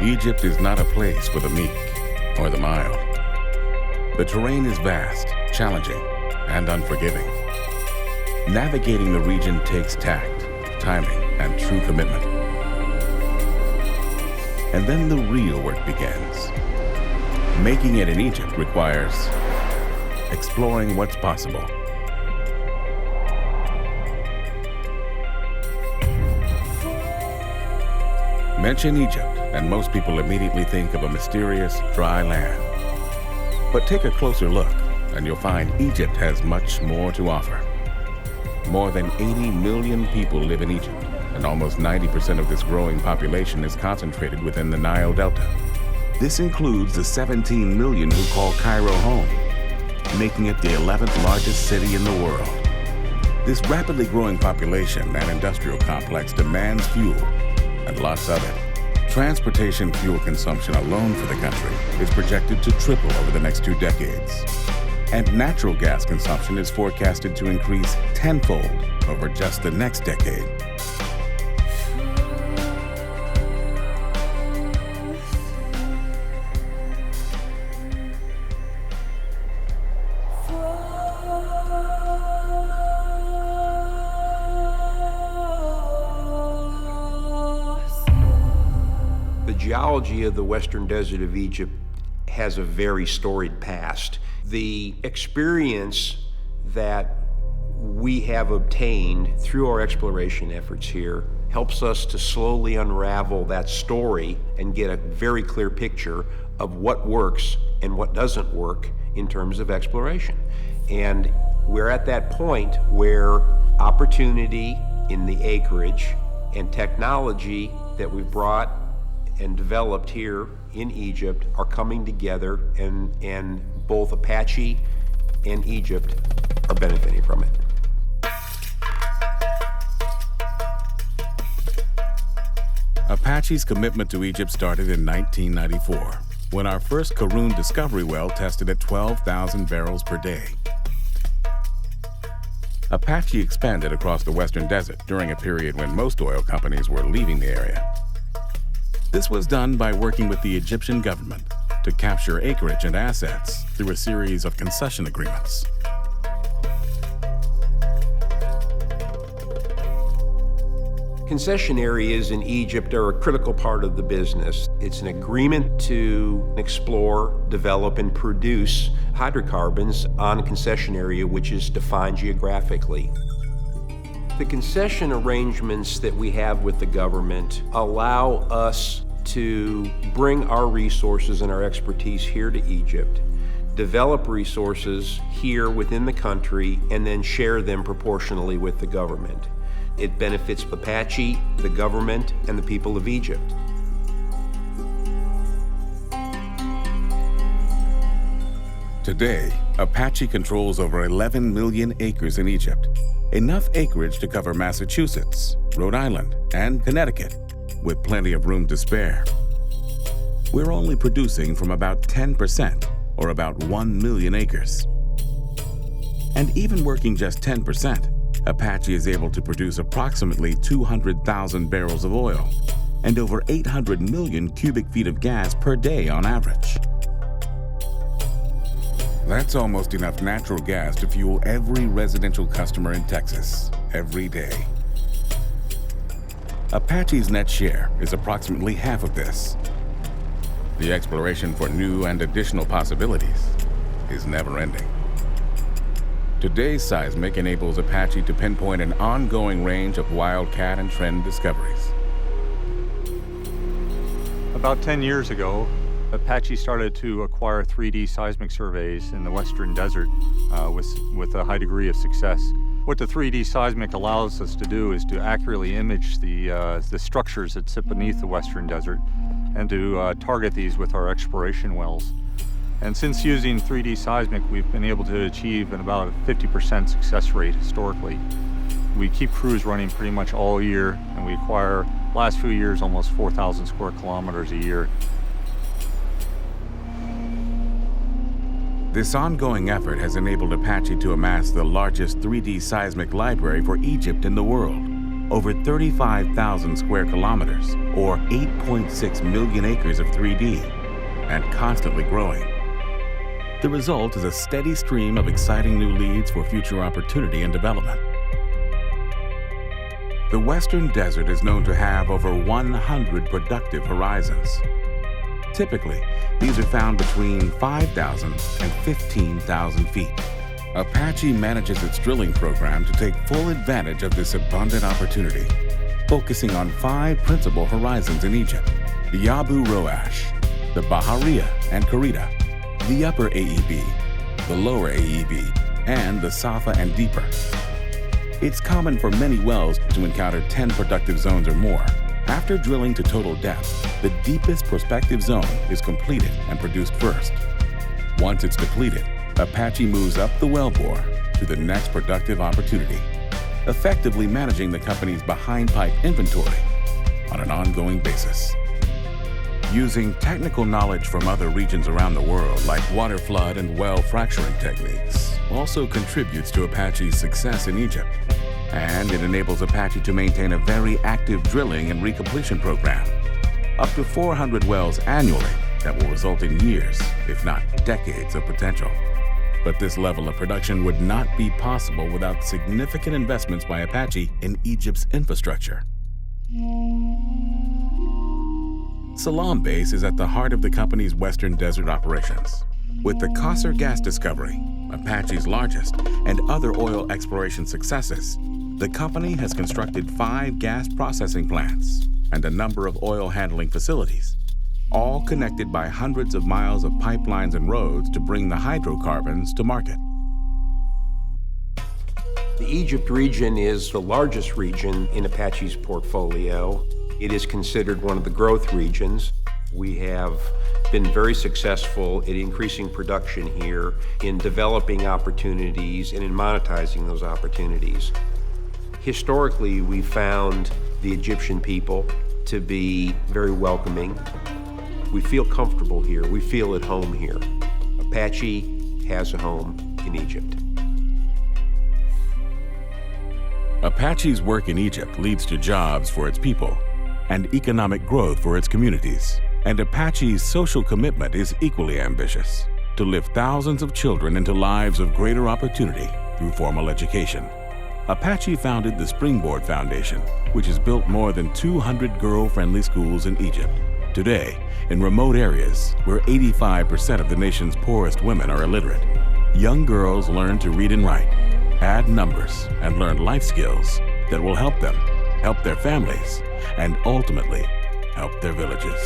Egypt is not a place for the meek or the mild. The terrain is vast, challenging, and unforgiving. Navigating the region takes tact, timing, and true commitment. And then the real work begins. Making it in Egypt requires exploring what's possible. Mention Egypt, and most people immediately think of a mysterious, dry land. But take a closer look, and you'll find Egypt has much more to offer. More than 80 million people live in Egypt, and almost 90% of this growing population is concentrated within the Nile Delta. This includes the 17 million who call Cairo home, making it the 11th largest city in the world. This rapidly growing population and industrial complex demands fuel, and lots of it. Transportation fuel consumption alone for the country is projected to triple over the next 2 decades. And natural gas consumption is forecasted to increase tenfold over just the next decade. The geology of the Western Desert of Egypt has a very storied past. The experience that we have obtained through our exploration efforts here helps us to slowly unravel that story and get a very clear picture of what works and what doesn't work in terms of exploration. And we're at that point where opportunity in the acreage and technology that we've brought and developed here in Egypt are coming together, and both Apache and Egypt are benefiting from it. Apache's commitment to Egypt started in 1994, when our first Karun discovery well tested at 12,000 barrels per day. Apache expanded across the Western Desert during a period when most oil companies were leaving the area. This was done by working with the Egyptian government to capture acreage and assets through a series of concession agreements. Concession areas in Egypt are a critical part of the business. It's an agreement to explore, develop, and produce hydrocarbons on a concession area which is defined geographically. The concession arrangements that we have with the government allow us to bring our resources and our expertise here to Egypt, develop resources here within the country, and then share them proportionally with the government. It benefits Apache, the government, and the people of Egypt. Today, Apache controls over 11 million acres in Egypt, enough acreage to cover Massachusetts, Rhode Island, and Connecticut, with plenty of room to spare. We're only producing from about 10%, or about 1 million acres. And even working just 10%, Apache is able to produce approximately 200,000 barrels of oil and over 800 million cubic feet of gas per day on average. That's almost enough natural gas to fuel every residential customer in Texas every day. Apache's net share is approximately half of this. The exploration for new and additional possibilities is never-ending. Today's seismic enables Apache to pinpoint an ongoing range of wildcat and trend discoveries. About 10 years ago, Apache started to acquire 3D seismic surveys in the Western Desert with a high degree of success. What the 3D seismic allows us to do is to accurately image the structures that sit beneath the Western Desert and to target these with our exploration wells. And since using 3D seismic, we've been able to achieve about a 50% success rate historically. We keep crews running pretty much all year, and we acquire, last few years, almost 4,000 square kilometers a year. This ongoing effort has enabled Apache to amass the largest 3D seismic library for Egypt in the world, over 35,000 square kilometers, or 8.6 million acres of 3D, and constantly growing. The result is a steady stream of exciting new leads for future opportunity and development. The Western Desert is known to have over 100 productive horizons. Typically, these are found between 5,000 and 15,000 feet. Apache manages its drilling program to take full advantage of this abundant opportunity, focusing on 5 principal horizons in Egypt: the Abu Roash, the Bahariya and Karita, the Upper AEB, the Lower AEB, and the Safa and Deeper. It's common for many wells to encounter 10 productive zones or more. After drilling to total depth, the deepest prospective zone is completed and produced first. Once it's depleted, Apache moves up the wellbore to the next productive opportunity, effectively managing the company's behind-pipe inventory on an ongoing basis. Using technical knowledge from other regions around the world, like water flood and well fracturing techniques, also contributes to Apache's success in Egypt, and it enables Apache to maintain a very active drilling and recompletion program, up to 400 wells annually that will result in years, if not decades, of potential. But this level of production would not be possible without significant investments by Apache in Egypt's infrastructure. Salam Base is at the heart of the company's Western Desert operations. With the Qasr gas discovery, Apache's largest, and other oil exploration successes, the company has constructed 5 gas processing plants and a number of oil handling facilities, all connected by hundreds of miles of pipelines and roads to bring the hydrocarbons to market. The Egypt region is the largest region in Apache's portfolio. It is considered one of the growth regions. We have been very successful at increasing production here, in developing opportunities, and in monetizing those opportunities. Historically, we found the Egyptian people to be very welcoming. We feel comfortable here. We feel at home here. Apache has a home in Egypt. Apache's work in Egypt leads to jobs for its people and economic growth for its communities. And Apache's social commitment is equally ambitious: to lift thousands of children into lives of greater opportunity through formal education. Apache founded the Springboard Foundation, which has built more than 200 girl-friendly schools in Egypt. Today, in remote areas where 85% of the nation's poorest women are illiterate, young girls learn to read and write, add numbers, and learn life skills that will help them, help their families, and ultimately help their villages.